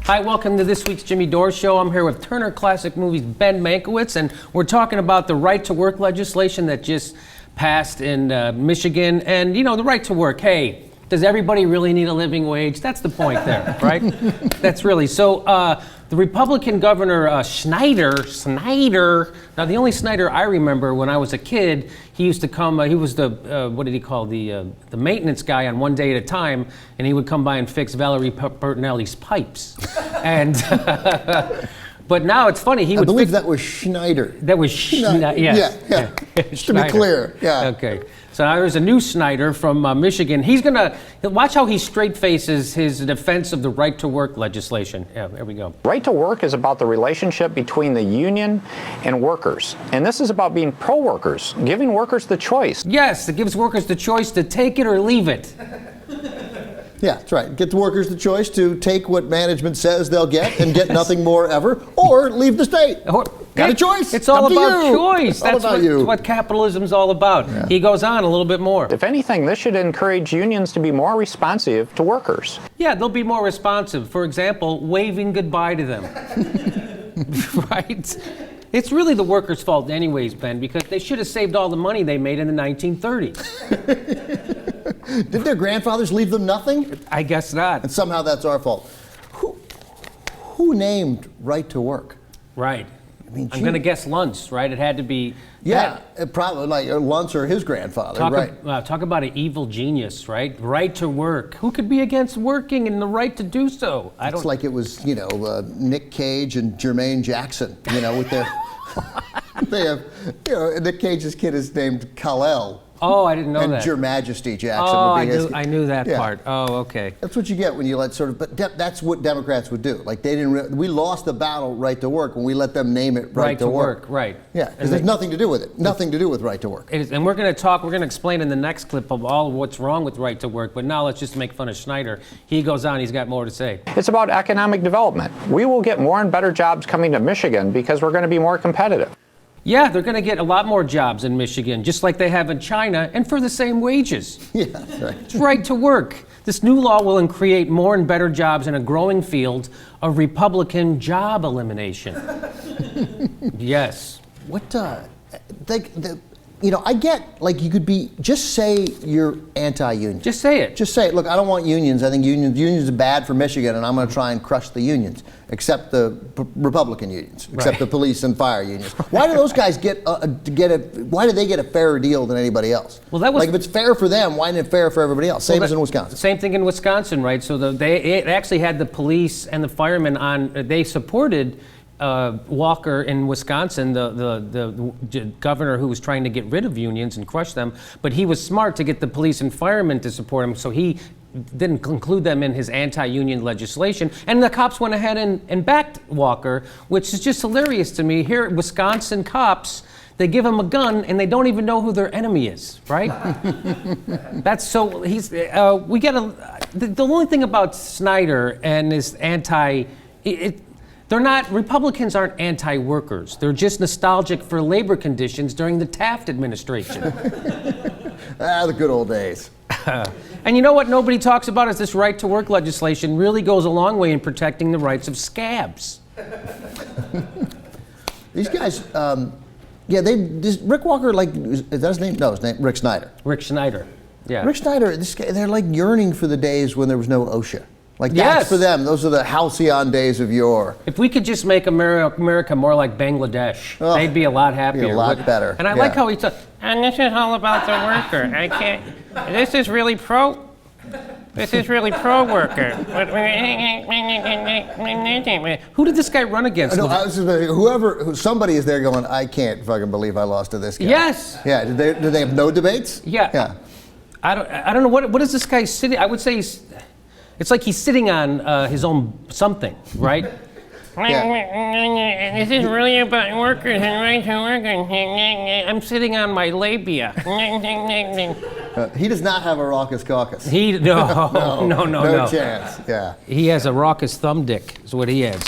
Hi, welcome to this week's Jimmy Dore Show. I'm here with Turner Classic Movies' Ben Mankiewicz, and we're talking about the right-to-work legislation that just passed in Michigan. And, you know, the right to work, hey, does everybody really need a living wage? That's the point there, right? That's really, so the Republican Governor Snyder, now the only Snyder I remember when I was a kid, he used to come, he was the, what did he call, the maintenance guy on One Day at a Time, and he would come by and fix Valerie Bertinelli's pipes. And, but now it's funny, I believe that was Schneider. That was Schneider, yes. Yeah. To be clear, yeah. Okay. So now there's a new Snyder from Michigan. He's gonna, watch how he straight faces his defense of the right to work legislation. Yeah, there we go. Right to work is about the relationship between the union and workers. And this is about being pro-workers, giving workers the choice. Yes, it gives workers the choice to take it or leave it. Yeah, that's right. Get the workers the choice to take what management says they'll get and get nothing more ever, or leave the state. Got a choice. It's all about choice. That's what capitalism's all about. Yeah. He goes on a little bit more. If anything, this should encourage unions to be more responsive to workers. Yeah, they'll be more responsive. For example, waving goodbye to them. Right? It's really the workers' fault anyways, Ben, because they should have saved all the money they made in the 1930s. Did their grandfathers leave them nothing? I guess not. And somehow that's our fault. Who named right to work? Right. I mean, I'm going to guess Luntz, right? It had to be. Yeah, probably like Luntz or his grandfather, right? Talk about an evil genius, right? Right to work. Who could be against working and the right to do so? It's like it was, you know, Nick Cage and Jermaine Jackson, you know, with their. They have, you know, Nick Cage's kid is named Kal-El. Oh, I didn't know that. And Your Majesty Jackson would be his. I knew that part. Oh, okay. That's what you get when you let sort of, but that's what Democrats would do. Like they didn't, we lost the battle right to work when we let them name it right to work. Right. Yeah, because there's nothing to do with it. Nothing to do with right to work. And we're going to explain in the next clip of all of what's wrong with right to work, but now let's just make fun of Snyder. He goes on, he's got more to say. It's about economic development. We will get more and better jobs coming to Michigan because we're going to be more competitive. Yeah, they're going to get a lot more jobs in Michigan, just like they have in China, and for the same wages. Yeah, that's right. It's right to work. This new law will create more and better jobs in a growing field of Republican job elimination. Yes. You know, I get, like, you could be, just say you're anti-union. Just say it. Just say it. Look, I don't want unions. I think unions are bad for Michigan, and I'm going to try and crush the unions, except the Republican unions, except the police and fire unions. Why do those guys why do they get a fairer deal than anybody else? Well, that was, like, if it's fair for them, why isn't it fair for everybody else? Same as in Wisconsin. Same thing in Wisconsin, right? So they actually had the police and the firemen on, they supported Walker in Wisconsin, the governor who was trying to get rid of unions and crush them, but he was smart to get the police and firemen to support him, so he didn't include them in his anti-union legislation, and the cops went ahead and backed Walker, which is just hilarious to me. Here, Wisconsin cops, they give him a gun and they don't even know who their enemy is, right? That's so, the only thing about Snyder and his Republicans aren't anti-workers. They're just nostalgic for labor conditions during the Taft administration. The good old days. And you know what nobody talks about is this right to work legislation really goes a long way in protecting the rights of scabs. These guys, Rick Walker, like, is that his name? No, his name, Rick Snyder. Rick Snyder, yeah. Rick Snyder, they're like yearning for the days when there was no OSHA. Like, that's for them. Those are the halcyon days of yore. If we could just make America more like Bangladesh, they'd be a lot happier. Be a lot better. And I like how he talks, and this is all about the worker. This is really pro-worker. Who did this guy run against? No, somebody is there going, I can't fucking believe I lost to this guy. Yes. Yeah, did they have no debates? Yeah. I don't know, what is this guy sitting, I would say it's like he's sitting on his own something, right? Yeah. This is really about workers and right to work. I'm sitting on my labia. He does not have a raucous caucus. No chance. Yeah. He has a raucous thumb dick, is what he has.